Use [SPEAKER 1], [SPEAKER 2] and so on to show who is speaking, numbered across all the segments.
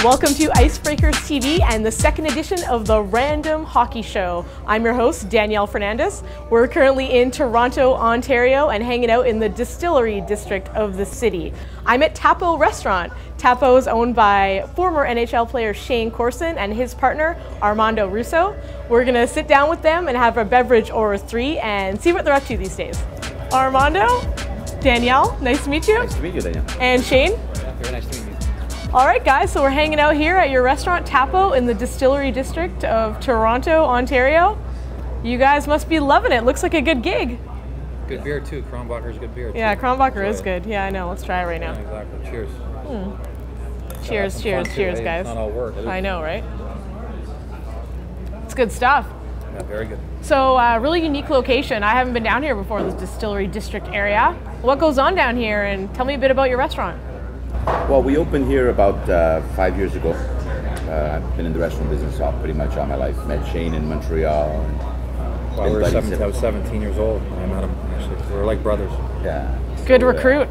[SPEAKER 1] welcome to Icebreakers TV and the second edition of the Random Hockey Show. I'm your host, Danielle Fernandez. We're currently in Toronto, Ontario, and hanging out in the distillery district of the city. I'm at Tapo Restaurant. Tapo is owned by former NHL player Shayne Corson and his partner, Armando Russo. We're gonna sit down with them and have a beverage or three and see what they're up to these days. Armando, Danielle, nice to meet you.
[SPEAKER 2] Nice to meet you, Danielle.
[SPEAKER 1] And Shayne.
[SPEAKER 2] Very nice to meet you.
[SPEAKER 1] All right, guys, so we're hanging out here at your restaurant, Tapo, in the distillery district of Toronto, Ontario. You guys must be loving it. Looks like a good gig.
[SPEAKER 2] Good beer, too. Krombacher's good beer, too.
[SPEAKER 1] Yeah, Krombacher is good. Yeah, I know. Let's try it right now.
[SPEAKER 2] Yeah, exactly. Cheers.
[SPEAKER 1] Cheers, guys.
[SPEAKER 2] It's not all work.
[SPEAKER 1] I know, right? It's good stuff.
[SPEAKER 2] Yeah, very good.
[SPEAKER 1] So, really unique location. I haven't been down here before, this distillery district area. What goes on down here, and tell me a bit about your restaurant.
[SPEAKER 3] Well, we opened here about 5 years ago. I've been in the restaurant business pretty much all my life. Met Shayne in Montreal.
[SPEAKER 2] Well, I was 17 years old when I met him, actually. We were like brothers.
[SPEAKER 3] Yeah.
[SPEAKER 1] Good recruit.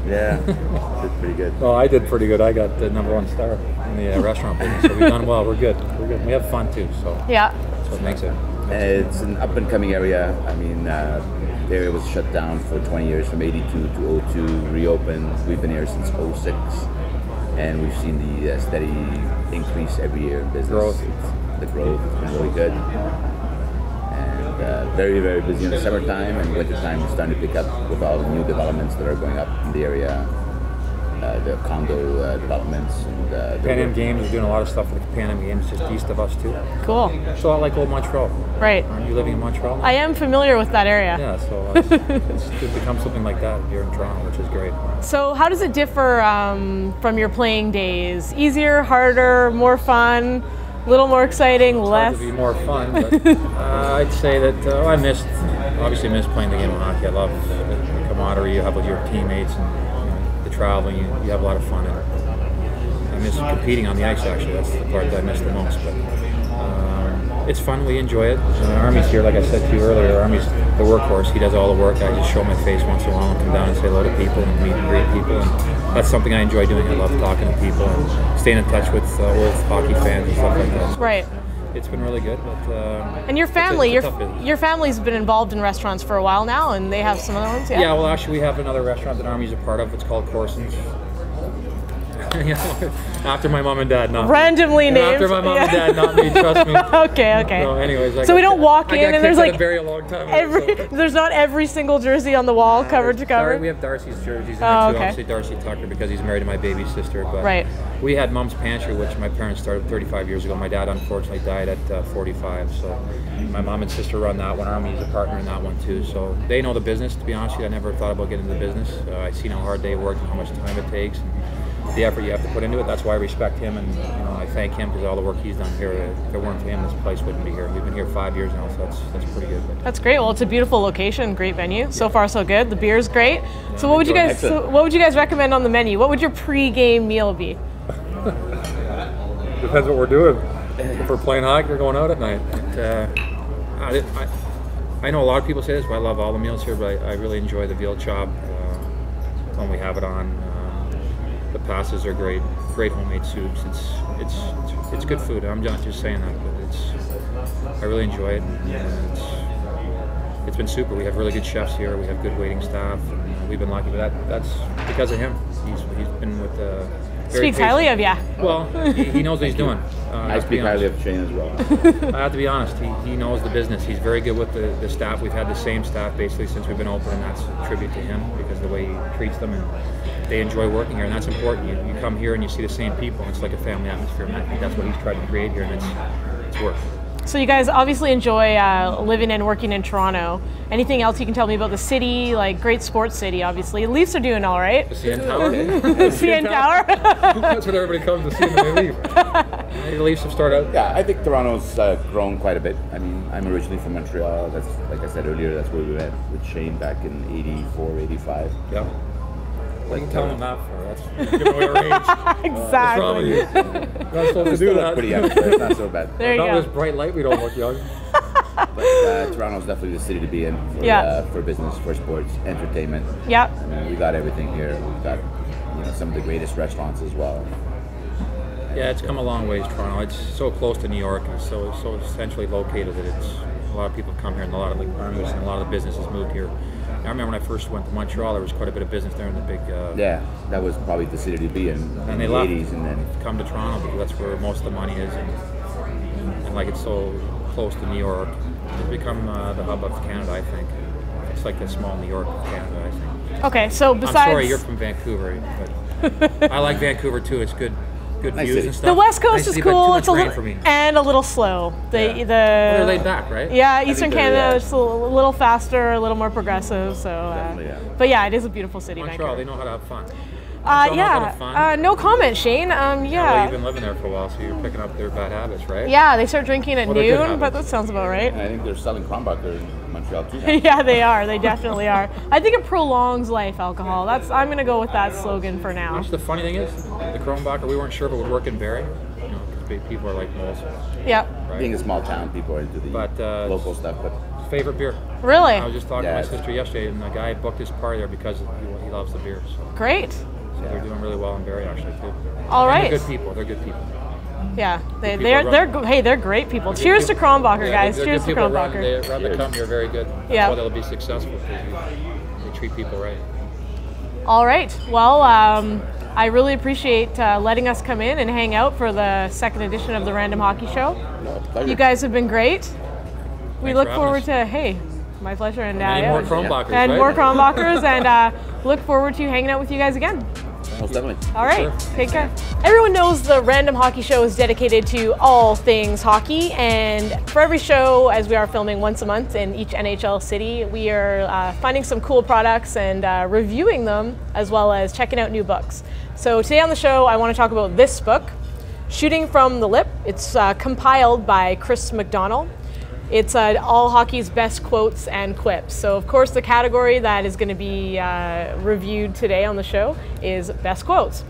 [SPEAKER 3] Yeah, did pretty good.
[SPEAKER 2] Well, I did pretty good. I got the -- star in the restaurant business, so we've done well. We're good. We're good. We have fun, too, so
[SPEAKER 1] Yeah.
[SPEAKER 2] that's what makes it.
[SPEAKER 3] It's an up-and-coming area. I mean, the area was shut down for 20 years, from 82 to 02, reopened. We've been here since 06, and we've seen the steady increase every year in business. The growth has been really good. And very, very busy in the summertime, and wintertime is starting to pick up with all the new developments that are going up in the area. The condo developments. And
[SPEAKER 2] Pan Am Games is doing a lot of stuff with the Pan Am Games just east of us, too.
[SPEAKER 1] Cool.
[SPEAKER 2] It's a lot like old Montreal.
[SPEAKER 1] Right.
[SPEAKER 2] Aren't you living in Montreal now?
[SPEAKER 1] I am familiar with that area.
[SPEAKER 2] Yeah, so it's become something like that here in Toronto, which is great.
[SPEAKER 1] So how does it differ from your playing days? Easier, harder, more fun, a little more exciting, less?
[SPEAKER 2] It's hard to be more fun, but I'd say that I obviously missed playing the game of hockey. I love the camaraderie you have with your teammates and the traveling. You have a lot of fun, and I miss competing on the ice, actually. That's the part that I miss the most. But it's fun. We enjoy it. Army's here, like I said to you earlier. Army's the workhorse. He does all the work. I just show my face once in a while and come down and say hello to people and meet great people. And that's something I enjoy doing. I love talking to people and staying in touch with old hockey fans and stuff like that. So
[SPEAKER 1] Right.
[SPEAKER 2] it's been really good. But
[SPEAKER 1] And your family,
[SPEAKER 2] it's a tough business.
[SPEAKER 1] your family's been involved in restaurants for a while now, and they have some other ones, yeah?
[SPEAKER 2] Yeah, well, actually, we have another restaurant that Army's a part of. It's called Corson's. After my mom and dad, not
[SPEAKER 1] Randomly
[SPEAKER 2] me.
[SPEAKER 1] named.
[SPEAKER 2] After my mom and dad, not me. Trust me.
[SPEAKER 1] Okay.
[SPEAKER 2] So, anyways,
[SPEAKER 1] So we don't walk in and there's like
[SPEAKER 2] a very long time ago,
[SPEAKER 1] there's not every single jersey on the wall cover to cover.
[SPEAKER 2] We have Darcy's jerseys, and
[SPEAKER 1] Oh,
[SPEAKER 2] too.
[SPEAKER 1] okay.
[SPEAKER 2] Obviously Darcy Tucker because he's married to my baby sister. But
[SPEAKER 1] Right.
[SPEAKER 2] we had Mom's Pantry, which my parents started 35 years ago. My dad unfortunately died at 45, so my mom and sister run that one. Army is a partner in that one too, so they know the business. To be honest with you, I never thought about getting into the business. I seen how hard they work and how much time it takes. And the effort you have to put into it. That's why I respect him, and I thank him because all the work he's done here. If it weren't for him, this place wouldn't be here. We've been here 5 years now, so that's pretty good.
[SPEAKER 1] That's great. Well, it's a beautiful location, great venue. So far, so good. The beer's great. So what would you guys recommend on the menu? What would your pre-game meal be?
[SPEAKER 2] Depends what we're doing. If we're playing hockey, we're going out at night. I know a lot of people say this, but I love all the meals here. But I really enjoy the veal chop when we have it on. The pastas are great homemade soups. It's good food. I'm not just saying that, but I really enjoy it. And it's been super. We have really good chefs here. We have good waiting staff. And we've been lucky, but that's because of him. He's been with the.
[SPEAKER 1] Speaks highly of you.
[SPEAKER 2] Well, he knows what he's doing.
[SPEAKER 3] I speak highly of Shayne as well.
[SPEAKER 2] I have to be honest. He knows the business. He's very good with the staff. We've had the same staff basically since we've been open, and that's a tribute to him because of the way he treats them, and they enjoy working here, and that's important. You come here and you see the same people, and it's like a family atmosphere, and I think that's what he's tried to create here, and it's worked.
[SPEAKER 1] So you guys obviously enjoy living and working in Toronto. Anything else you can tell me about the city? Like, great sports city, obviously. The Leafs are doing all right.
[SPEAKER 2] The CN Tower.
[SPEAKER 1] The CN Tower.
[SPEAKER 2] That's what everybody comes to see when they leave. The Leafs have started out.
[SPEAKER 3] Yeah, I think Toronto's grown quite a bit. I mean, I'm originally from Montreal. That's, like I said earlier, that's where we met with Shayne back in 84, 85.
[SPEAKER 2] Yeah. What are you telling them that for? That's giving away our age.
[SPEAKER 1] Exactly.
[SPEAKER 2] What's wrong with you? You're not supposed to do that.
[SPEAKER 3] Pretty young, so it's not so bad.
[SPEAKER 1] There you
[SPEAKER 2] Not
[SPEAKER 1] go.
[SPEAKER 2] with this bright light, we don't look young.
[SPEAKER 3] But Toronto's definitely the city to be in for business, for sports, entertainment.
[SPEAKER 1] Yep.
[SPEAKER 3] I mean, we got everything here. We've got some of the greatest restaurants as well.
[SPEAKER 2] Yeah, it's come a long ways, Toronto. It's so close to New York, and so centrally located that it's a lot of people come here, and a lot of armies and a lot of the businesses moved here. I remember when I first went to Montreal, there was quite a bit of business there in the big.
[SPEAKER 3] Yeah, that was probably the city to be in the
[SPEAKER 2] they
[SPEAKER 3] 80s, and then
[SPEAKER 2] come to Toronto because that's where most of the money is, and like it's so close to New York, it's become the hub of Canada. I think it's like the small New York of Canada. I think.
[SPEAKER 1] Okay, so besides,
[SPEAKER 2] I'm sorry, you're from Vancouver, but I like Vancouver too. It's good
[SPEAKER 3] nice
[SPEAKER 2] views
[SPEAKER 3] city.
[SPEAKER 2] and stuff.
[SPEAKER 1] the West Coast
[SPEAKER 2] nice
[SPEAKER 1] is cool. It's
[SPEAKER 2] a
[SPEAKER 1] little slow.
[SPEAKER 2] They're laid back, right?
[SPEAKER 1] Yeah, Eastern Canada
[SPEAKER 3] yeah.
[SPEAKER 1] is a little faster, a little more progressive. So,
[SPEAKER 3] yeah.
[SPEAKER 1] But yeah, it is a beautiful city.
[SPEAKER 2] Montreal,
[SPEAKER 1] Vancouver.
[SPEAKER 2] they know how to have fun.
[SPEAKER 1] No comment, Shane.
[SPEAKER 2] Well, you've been living there for a while, so you're picking up their bad habits, right?
[SPEAKER 1] Yeah, they start drinking at
[SPEAKER 2] Well, they're good
[SPEAKER 1] noon, but
[SPEAKER 2] habits.
[SPEAKER 1] that sounds about right.
[SPEAKER 3] And I think they're selling Krombacher in Montreal too. Now.
[SPEAKER 1] Yeah, they are. They definitely are. I think it prolongs life, alcohol. I'm going to go with that slogan for now.
[SPEAKER 2] Which the funny thing is, the Krombacher, we weren't sure if it would work in Barrie. You know, 'cause people are like moles.
[SPEAKER 1] Yep.
[SPEAKER 2] Right?
[SPEAKER 3] Being a small town, people are into the local stuff, but
[SPEAKER 2] Favorite beer.
[SPEAKER 1] Really?
[SPEAKER 2] I was just talking
[SPEAKER 3] Yeah,
[SPEAKER 2] to my sister yesterday, and the guy booked his party there because he loves the beer. So,
[SPEAKER 1] Great.
[SPEAKER 2] they're doing really well in Barrie, actually, too.
[SPEAKER 1] All right.
[SPEAKER 2] And they're good people. They're good people.
[SPEAKER 1] Yeah,
[SPEAKER 2] people
[SPEAKER 1] they're great people. Cheers to Krombacher, guys.
[SPEAKER 2] They're
[SPEAKER 1] Cheers
[SPEAKER 2] good
[SPEAKER 1] to
[SPEAKER 2] people.
[SPEAKER 1] Krombacher.
[SPEAKER 2] They run the company are very good. That's why they'll be successful, because they treat people right.
[SPEAKER 1] All right. Well, I really appreciate letting us come in and hang out for the second edition of the Random Hockey Show.
[SPEAKER 3] pleasure.
[SPEAKER 1] You guys have been great. We
[SPEAKER 2] Thanks
[SPEAKER 1] look
[SPEAKER 2] for having
[SPEAKER 1] forward
[SPEAKER 2] us.
[SPEAKER 1] to, my pleasure. And
[SPEAKER 2] More Krombachers,
[SPEAKER 1] and
[SPEAKER 2] right?
[SPEAKER 1] more Krombachers, and look forward to hanging out with you guys again.
[SPEAKER 3] Most definitely.
[SPEAKER 1] All right,
[SPEAKER 2] Sure.
[SPEAKER 1] take care. Everyone knows the Random Hockey Show is dedicated to all things hockey, and for every show, as we are filming once a month in each NHL city, we are finding some cool products and reviewing them, as well as checking out new books. So today on the show, I want to talk about this book, Shooting from the Lip. It's compiled by Chris McDonald. It's all hockey's best quotes and quips. So of course the category that is going to be reviewed today on the show is best quotes.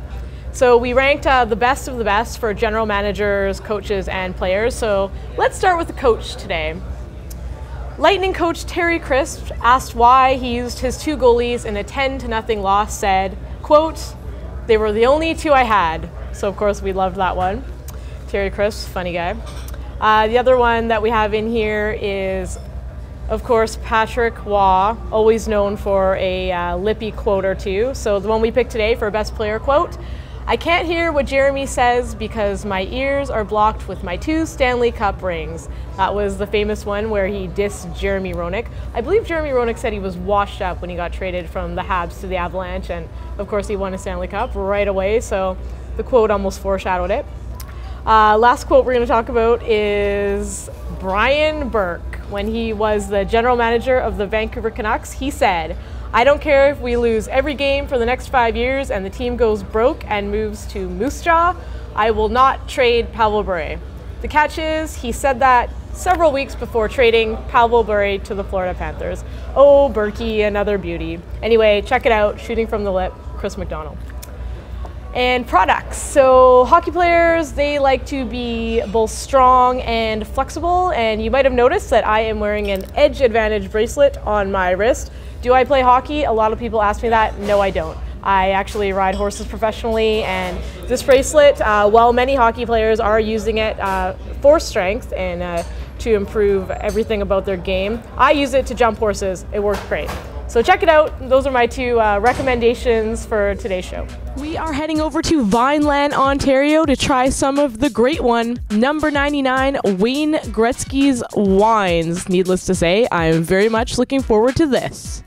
[SPEAKER 1] So we ranked the best of the best for general managers, coaches, and players. So let's start with the coach today. Lightning coach Terry Crisp, asked why he used his two goalies in a 10-0 loss, said, quote, "They were the only two I had." So of course we loved that one. Terry Crisp, funny guy. The other one that we have in here is, of course, Patrick Waugh, always known for a lippy quote or two. So the one we picked today for best player quote, "I can't hear what Jeremy says because my ears are blocked with my 2 Stanley Cup rings." That was the famous one where he dissed Jeremy Roenick. I believe Jeremy Roenick said he was washed up when he got traded from the Habs to the Avalanche, and of course he won a Stanley Cup right away, so the quote almost foreshadowed it. Last quote we're going to talk about is Brian Burke. When he was the general manager of the Vancouver Canucks, he said, "I don't care if we lose every game for the next 5 years and the team goes broke and moves to Moose Jaw, I will not trade Pavel Bure." The catch is, he said that several weeks before trading Pavel Bure to the Florida Panthers. Oh, Berkey, another beauty. Anyway, check it out, Shooting from the Lip, Chris McDonald. And products. So hockey players, they like to be both strong and flexible, and you might have noticed that I am wearing an Edge Advantage bracelet on my wrist. Do I play hockey? A lot of people ask me that. No, I don't. I actually ride horses professionally, and this bracelet, while many hockey players are using it for strength and to improve everything about their game, I use it to jump horses. It works great. So check it out. Those are my 2 recommendations for today's show. We are heading over to Vineland, Ontario to try some of the great one, number 99 Wayne Gretzky's wines. Needless to say, I am very much looking forward to this.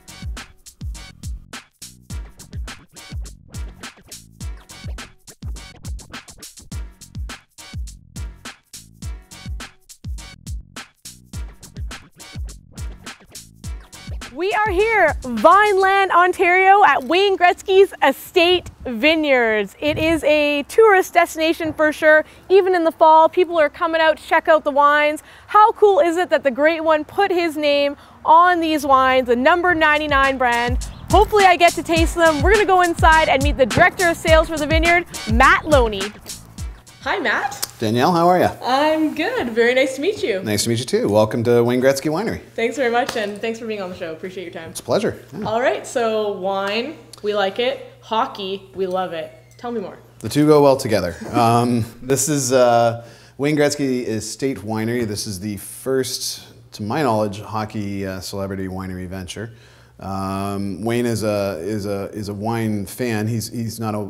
[SPEAKER 1] We are here, Vineland, Ontario, at Wayne Gretzky's Estate Vineyards. It is a tourist destination for sure. Even in the fall, people are coming out to check out the wines. How cool is it that the Great One put his name on these wines, the number 99 brand? Hopefully I get to taste them. We're gonna go inside and meet the Director of Sales for the vineyard, Matt Loney. Hi, Matt.
[SPEAKER 4] Danielle, how are you?
[SPEAKER 1] I'm good. Very nice to meet you.
[SPEAKER 4] Nice to meet you too. Welcome to Wayne Gretzky Winery.
[SPEAKER 1] Thanks very much, and thanks for being on the show. Appreciate your time.
[SPEAKER 4] It's a pleasure. Yeah.
[SPEAKER 1] All right, so wine, we like it. Hockey, we love it. Tell me more.
[SPEAKER 4] The two go well together. This is Wayne Gretzky Estate Winery. This is the first, to my knowledge, hockey celebrity winery venture. Wayne is a wine fan. He's not a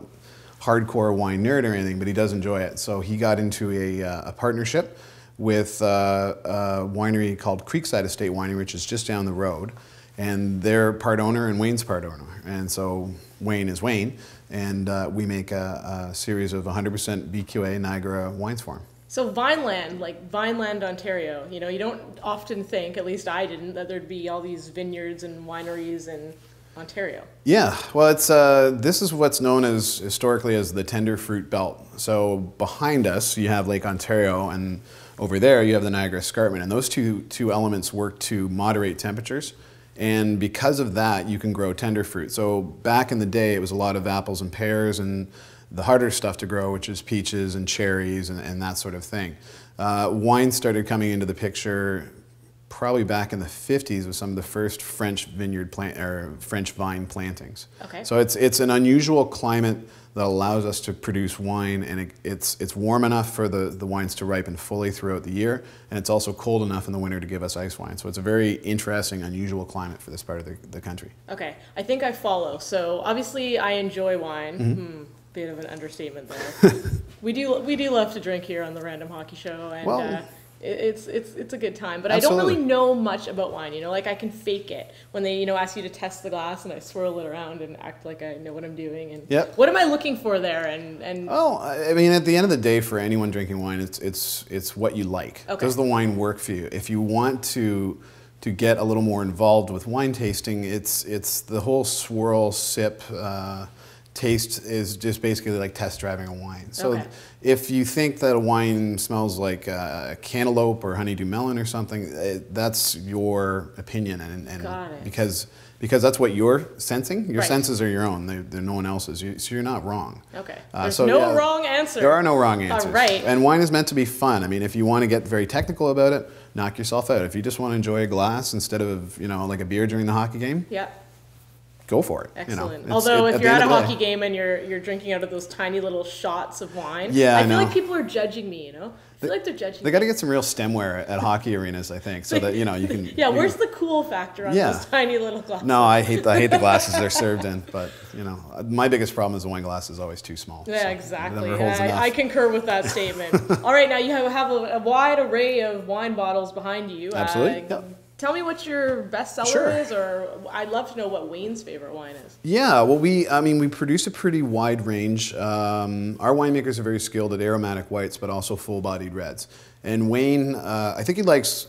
[SPEAKER 4] hardcore wine nerd or anything, but he does enjoy it. So he got into a partnership with a winery called Creekside Estate Winery, which is just down the road. And they're part owner and Wayne's part owner. And so Wayne is Wayne, and we make a series of 100% BQA Niagara wines for him.
[SPEAKER 1] So Vineland, like Vineland, Ontario, you know, you don't often think, at least I didn't, that there'd be all these vineyards and wineries in Ontario.
[SPEAKER 4] Yeah, well, it's this is what's known as historically as the tender fruit belt. So behind us, you have Lake Ontario, and over there you have the Niagara Escarpment, and those two elements work to moderate temperatures. And because of that, you can grow tender fruit. So back in the day, it was a lot of apples and pears and the harder stuff to grow, which is peaches and cherries and that sort of thing. Wine started coming into the picture probably back in the 50s with some of the first French French vine plantings.
[SPEAKER 1] Okay.
[SPEAKER 4] So it's an unusual climate that allows us to produce wine, and it's warm enough for the wines to ripen fully throughout the year, and it's also cold enough in the winter to give us ice wine. So it's a very interesting, unusual climate for this part of the country.
[SPEAKER 1] Okay, I think I follow. So obviously I enjoy wine. Bit of an understatement there. we do love to drink here on the Random Hockey Show, and
[SPEAKER 4] well,
[SPEAKER 1] it's a good time. But
[SPEAKER 4] absolutely.
[SPEAKER 1] I don't really know much about wine. You know, like I can fake it when they ask you to test the glass, and I swirl it around and act like I know what I'm doing. And
[SPEAKER 4] yep.
[SPEAKER 1] What am I looking for there? And
[SPEAKER 4] oh, I mean, at the end of the day, for anyone drinking wine, it's what you like.
[SPEAKER 1] Okay.
[SPEAKER 4] Does the wine work for you? If you want to get a little more involved with wine tasting, it's the whole swirl, sip, taste is just basically like test driving a wine. So
[SPEAKER 1] okay.
[SPEAKER 4] If you think that a wine smells like cantaloupe or honeydew melon or something, that's your opinion, and
[SPEAKER 1] Got it.
[SPEAKER 4] because that's what you're sensing. Your
[SPEAKER 1] right.
[SPEAKER 4] senses are your own. They're no one else's. So you're not wrong.
[SPEAKER 1] Okay.
[SPEAKER 4] There's
[SPEAKER 1] There's no wrong answer.
[SPEAKER 4] There are no wrong answers.
[SPEAKER 1] All right.
[SPEAKER 4] And wine is meant to be fun. I mean, if you want to get very technical about it, knock yourself out. If you just want to enjoy a glass instead of like a beer during the hockey game,
[SPEAKER 1] Yeah.
[SPEAKER 4] go for it.
[SPEAKER 1] Excellent. Although if you're at a hockey game and you're drinking out of those tiny little shots of wine,
[SPEAKER 4] yeah,
[SPEAKER 1] I feel like people are judging me. I feel like they're judging.
[SPEAKER 4] They got to get some real stemware at hockey arenas, I think, so that you can.
[SPEAKER 1] Yeah, where's the cool factor on those tiny little glasses?
[SPEAKER 4] No, I hate the glasses they're served in, but my biggest problem is the wine glass is always too small.
[SPEAKER 1] Yeah,
[SPEAKER 4] so
[SPEAKER 1] exactly.
[SPEAKER 4] it never holds enough.
[SPEAKER 1] I concur with that statement. All right, now you have a wide array of wine bottles behind you.
[SPEAKER 4] Absolutely. Yep.
[SPEAKER 1] Tell me what your best seller
[SPEAKER 4] Sure.
[SPEAKER 1] is, or I'd love to know what Wayne's favorite wine is.
[SPEAKER 4] Yeah, well, we produce a pretty wide range. Our winemakers are very skilled at aromatic whites, but also full-bodied reds. And Wayne, I think he likes,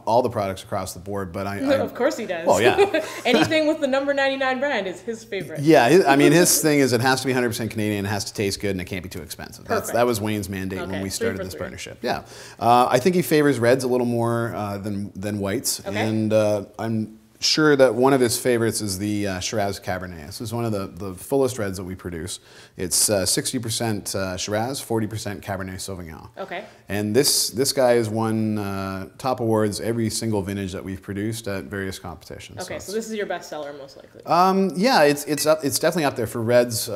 [SPEAKER 4] all the products across the board, but
[SPEAKER 1] Of course he does.
[SPEAKER 4] Well, yeah.
[SPEAKER 1] Anything with the number 99 brand is his favorite.
[SPEAKER 4] Yeah, his thing is it has to be 100% Canadian, it has to taste good, and it can't be too expensive. That was Wayne's mandate when we started this partnership. Yeah, I think he favors reds a little more than whites,
[SPEAKER 1] okay.
[SPEAKER 4] and I'm sure that one of his favorites is the Shiraz Cabernet. This is one of the fullest reds that we produce. It's 60% Shiraz, 40% Cabernet Sauvignon.
[SPEAKER 1] Okay.
[SPEAKER 4] And this guy has won top awards every single vintage that we've produced at various competitions.
[SPEAKER 1] Okay, so this is your best seller most likely.
[SPEAKER 4] Yeah, it's definitely up there for reds.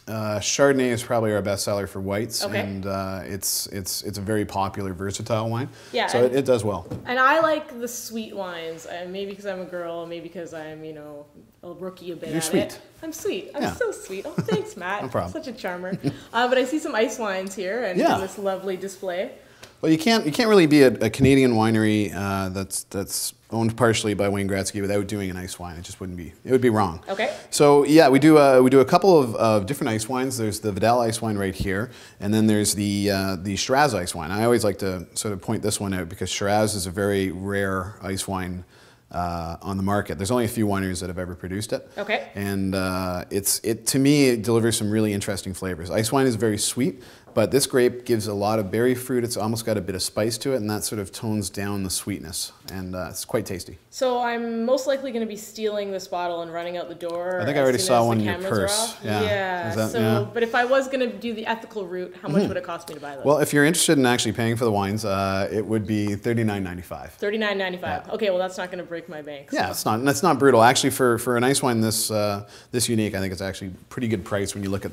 [SPEAKER 4] Chardonnay is probably our best seller for whites,
[SPEAKER 1] okay.
[SPEAKER 4] and it's a very popular, versatile wine.
[SPEAKER 1] Yeah,
[SPEAKER 4] so it does well.
[SPEAKER 1] And I like the sweet wines. Maybe because I'm a girl, maybe because I'm a rookie a bit.
[SPEAKER 4] You're
[SPEAKER 1] at
[SPEAKER 4] sweet.
[SPEAKER 1] it. I'm sweet. I'm
[SPEAKER 4] Yeah.
[SPEAKER 1] so sweet. Oh, thanks, Matt.
[SPEAKER 4] No problem.
[SPEAKER 1] Such a charmer. But I see some ice wines here and
[SPEAKER 4] Yeah.
[SPEAKER 1] this lovely display.
[SPEAKER 4] Well, you can't really be a Canadian winery that's owned partially by Wayne Gretzky without doing an ice wine. It would be wrong.
[SPEAKER 1] Okay.
[SPEAKER 4] So yeah, we do a couple of different ice wines. There's the Vidal ice wine right here, and then there's the Shiraz ice wine. I always like to sort of point this one out because Shiraz is a very rare ice wine on the market. There's only a few wineries that have ever produced it.
[SPEAKER 1] Okay.
[SPEAKER 4] And to me, it delivers some really interesting flavors. Ice wine is very sweet, But this grape gives a lot of berry fruit. It's almost got a bit of spice to it, and that sort of tones down the sweetness, and it's quite tasty.
[SPEAKER 1] So I'm most likely going to be stealing this bottle and running out the door.
[SPEAKER 4] I think I already saw one in your purse.
[SPEAKER 1] Yeah. But if I was going to do the ethical route, how much would it cost me to buy those?
[SPEAKER 4] Well, if you're interested in actually paying for the wines, it would be $39.95.
[SPEAKER 1] $39.95. Yeah. Okay, well that's not going to break my bank. So.
[SPEAKER 4] Yeah, it's not brutal. Actually, for a nice wine this unique, I think it's actually a pretty good price when you look at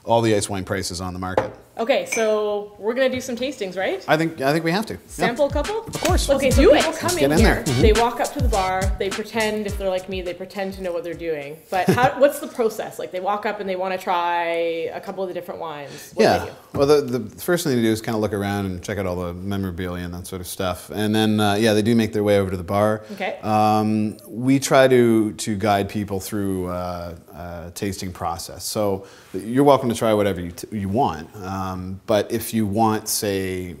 [SPEAKER 4] all the ice wine prices on the market.
[SPEAKER 1] Okay, so we're gonna do some tastings, right?
[SPEAKER 4] I think we have to.
[SPEAKER 1] Sample a couple?
[SPEAKER 4] Of course.
[SPEAKER 1] Okay, so people come in here,
[SPEAKER 4] there.
[SPEAKER 1] They walk up to the bar, they pretend, if they're like me, they pretend to know what they're doing. But what's the process? Like they walk up and they want to try a couple of the different wines. What do they do?
[SPEAKER 4] Well, the first thing to do is kind of look around and check out all the memorabilia and that sort of stuff. And then, they do make their way over to the bar.
[SPEAKER 1] Okay.
[SPEAKER 4] We try to guide people through a tasting process. So you're welcome to try whatever you want. But if you want, say,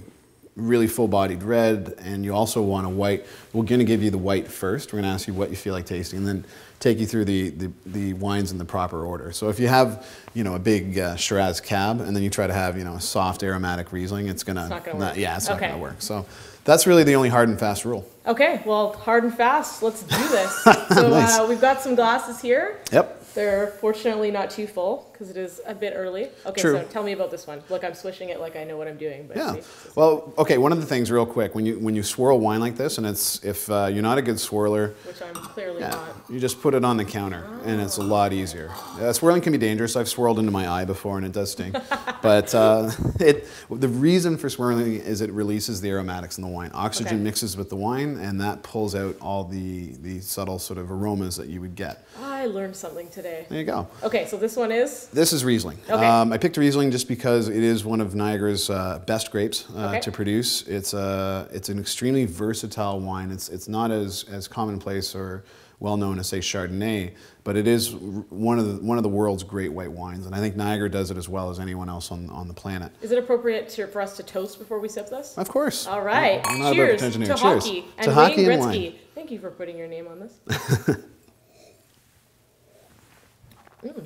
[SPEAKER 4] really full-bodied red and you also want a white, we're going to give you the white first. We're going to ask you what you feel like tasting and then take you through the wines in the proper order. So if you have, a big Shiraz Cab and then you try to have, a soft aromatic Riesling, it's not going to work. Yeah, it's not going to work. So that's really the only hard and fast rule.
[SPEAKER 1] Okay, well, hard and fast, let's do this. So
[SPEAKER 4] Nice.
[SPEAKER 1] We've got some glasses here.
[SPEAKER 4] Yep.
[SPEAKER 1] They're fortunately not too full because it is a bit early. Okay,
[SPEAKER 4] True.
[SPEAKER 1] So tell me about this one. Look, I'm swishing it like I know what I'm doing. But
[SPEAKER 4] Yeah.
[SPEAKER 1] see.
[SPEAKER 4] Well, okay. One of the things, real quick, when you swirl wine like this, and if you're not a good swirler,
[SPEAKER 1] Which I'm clearly not.
[SPEAKER 4] you just put it on the counter, and it's a lot easier. Swirling can be dangerous. I've swirled into my eye before, and it does sting. But the reason for swirling is it releases the aromatics in the wine. Oxygen mixes with the wine, and that pulls out all the subtle sort of aromas that you would get.
[SPEAKER 1] I learned something today.
[SPEAKER 4] There you go.
[SPEAKER 1] Okay, so this one is?
[SPEAKER 4] This is Riesling.
[SPEAKER 1] Okay.
[SPEAKER 4] I picked Riesling just because it is one of Niagara's best grapes to produce. It's an extremely versatile wine. It's not as commonplace or well known as, say, Chardonnay, but it is one of the world's great white wines, and I think Niagara does it as well as anyone else on the planet.
[SPEAKER 1] Is it appropriate for us to toast before we sip this?
[SPEAKER 4] Of course.
[SPEAKER 1] All right.
[SPEAKER 4] I'm not
[SPEAKER 1] Cheers
[SPEAKER 4] about
[SPEAKER 1] to
[SPEAKER 4] Cheers.
[SPEAKER 1] hockey and
[SPEAKER 4] to
[SPEAKER 1] Wayne
[SPEAKER 4] hockey and
[SPEAKER 1] Gretzky.
[SPEAKER 4] wine.
[SPEAKER 1] Thank you for putting your name on this.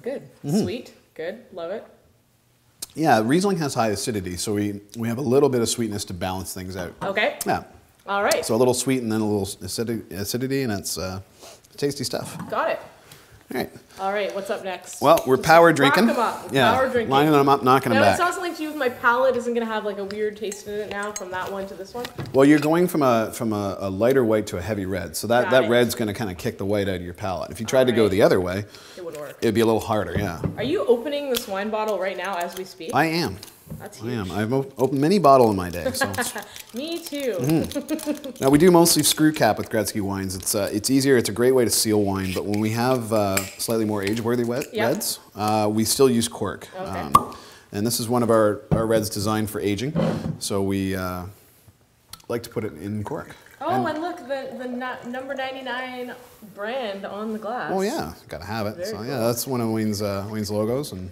[SPEAKER 1] Good. Sweet. Good. Love it.
[SPEAKER 4] Yeah, Riesling has high acidity, so we have a little bit of sweetness to balance things out.
[SPEAKER 1] Okay.
[SPEAKER 4] Yeah.
[SPEAKER 1] All right.
[SPEAKER 4] So a little sweet and then a little acidity, and it's tasty stuff.
[SPEAKER 1] Got it.
[SPEAKER 4] All right.
[SPEAKER 1] All right. What's up next?
[SPEAKER 4] Well, we're power drinking.
[SPEAKER 1] Rack 'em up.
[SPEAKER 4] Yeah.
[SPEAKER 1] Power drinking.
[SPEAKER 4] Lining them up, knocking them
[SPEAKER 1] Now,
[SPEAKER 4] back.
[SPEAKER 1] it sounds something to you with my palate isn't going to have like a weird taste in it now from that one to this one?
[SPEAKER 4] Well, you're going from a lighter white to a heavy red, so that red's going to kind of kick the white out of your palate. If you tried to go the other way,
[SPEAKER 1] it would work.
[SPEAKER 4] It'd be a little harder, yeah.
[SPEAKER 1] Are you opening this wine bottle right now as we speak?
[SPEAKER 4] I am.
[SPEAKER 1] That's huge.
[SPEAKER 4] I am. I've opened many bottles in my day. So
[SPEAKER 1] Me too.
[SPEAKER 4] Now, we do mostly screw cap with Gretzky wines. It's easier. It's a great way to seal wine. But when we have slightly more age-worthy reds, we still use cork.
[SPEAKER 1] Okay.
[SPEAKER 4] And this is one of our reds designed for aging. So we like to put it in cork.
[SPEAKER 1] Oh, and look, the number 99 brand on the glass.
[SPEAKER 4] Oh, yeah. Got to have it.
[SPEAKER 1] Very
[SPEAKER 4] So,
[SPEAKER 1] cool.
[SPEAKER 4] yeah, that's one of Wayne's logos. And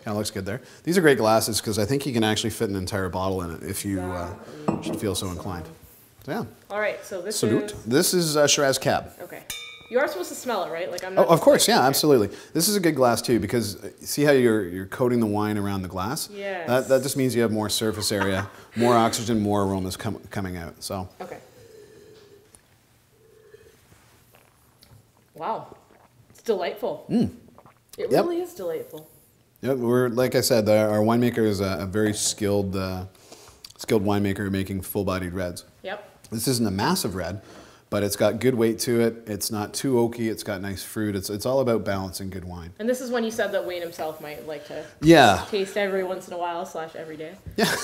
[SPEAKER 4] kind of looks good there. These are great glasses because I think you can actually fit an entire bottle in it if you should feel so inclined. So, yeah.
[SPEAKER 1] All right, so this
[SPEAKER 4] Salute.
[SPEAKER 1] is...
[SPEAKER 4] This is Shiraz Cab.
[SPEAKER 1] Okay. You are supposed to smell it, right? Like I'm not.
[SPEAKER 4] Oh, of course, yeah, absolutely. This is a good glass too because see how you're coating the wine around the glass?
[SPEAKER 1] Yes.
[SPEAKER 4] That just means you have more surface area, more oxygen, more aromas coming out. So.
[SPEAKER 1] Okay. Wow, it's delightful. It really is delightful.
[SPEAKER 4] Yep, we're like I said, our winemaker is a very skilled winemaker making full-bodied reds.
[SPEAKER 1] Yep.
[SPEAKER 4] This isn't a massive red, but it's got good weight to it. It's not too oaky. It's got nice fruit. It's all about balancing good wine.
[SPEAKER 1] And this is when you said that Wayne himself might like to taste every once in a while / every day.
[SPEAKER 4] Yeah.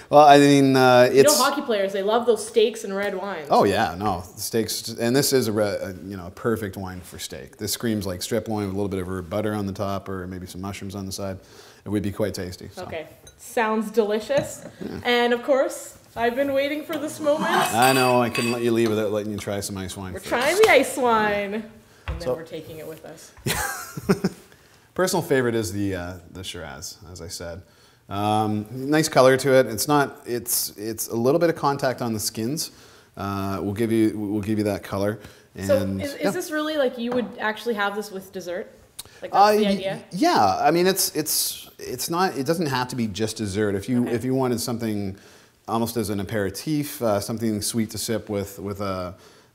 [SPEAKER 4] Well, I mean, it's
[SPEAKER 1] hockey players, they love those steaks and red wines.
[SPEAKER 4] Oh yeah, no, the steaks, and this is a perfect wine for steak. This screams like strip loin with a little bit of butter on the top, or maybe some mushrooms on the side. It would be quite tasty. So.
[SPEAKER 1] Okay, sounds delicious. Yeah. And of course, I've been waiting for this moment.
[SPEAKER 4] I know, I couldn't let you leave without letting you try some ice wine.
[SPEAKER 1] We're trying the ice wine, and then we're taking it with us.
[SPEAKER 4] Personal favorite is the Shiraz, as I said. Nice color to it. It's a little bit of contact on the skins. We'll give you that color. And,
[SPEAKER 1] so is this really like you would actually have this with dessert? Like that's the idea?
[SPEAKER 4] Yeah, I mean it's it's not. It doesn't have to be just dessert. If you wanted something almost as an aperitif, something sweet to sip with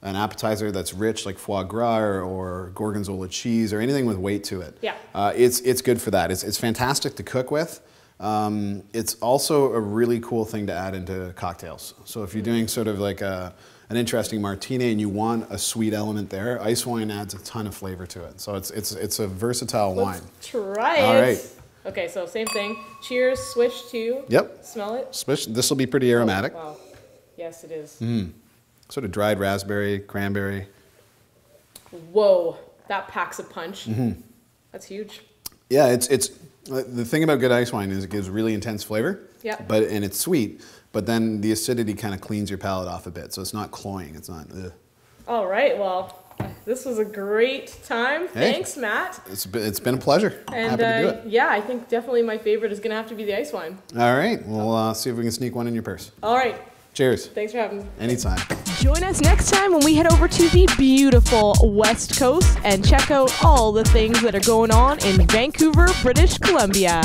[SPEAKER 4] an appetizer that's rich, like foie gras or gorgonzola cheese or anything with weight to it.
[SPEAKER 1] Yeah.
[SPEAKER 4] It's good for that. It's fantastic to cook with. It's also a really cool thing to add into cocktails. So if you're doing sort of like an interesting martini and you want a sweet element there, ice wine adds a ton of flavor to it. So it's a versatile wine.
[SPEAKER 1] Let's try it.
[SPEAKER 4] All right.
[SPEAKER 1] Okay, so same thing. Cheers, swish to.
[SPEAKER 4] Yep.
[SPEAKER 1] Smell it.
[SPEAKER 4] Swish. This will be pretty aromatic.
[SPEAKER 1] Oh, wow. Yes, it is.
[SPEAKER 4] Sort of dried raspberry, cranberry.
[SPEAKER 1] Whoa, that packs a punch. That's huge.
[SPEAKER 4] Yeah, it's the thing about good ice wine is it gives really intense flavor.
[SPEAKER 1] Yeah.
[SPEAKER 4] And it's sweet, but then the acidity kind of cleans your palate off a bit, so it's not cloying. It's not. Ugh.
[SPEAKER 1] All right. Well, this was a great time.
[SPEAKER 4] Hey,
[SPEAKER 1] Thanks, Matt.
[SPEAKER 4] It's been a pleasure.
[SPEAKER 1] And
[SPEAKER 4] Happy to do it.
[SPEAKER 1] yeah, I think definitely my favorite is going to have to be the ice wine.
[SPEAKER 4] All right. We'll see if we can sneak one in your purse.
[SPEAKER 1] All right.
[SPEAKER 4] Cheers.
[SPEAKER 1] Thanks for having me.
[SPEAKER 4] Anytime.
[SPEAKER 1] Join us next time when we head over to the beautiful West Coast and check out all the things that are going on in Vancouver, British Columbia.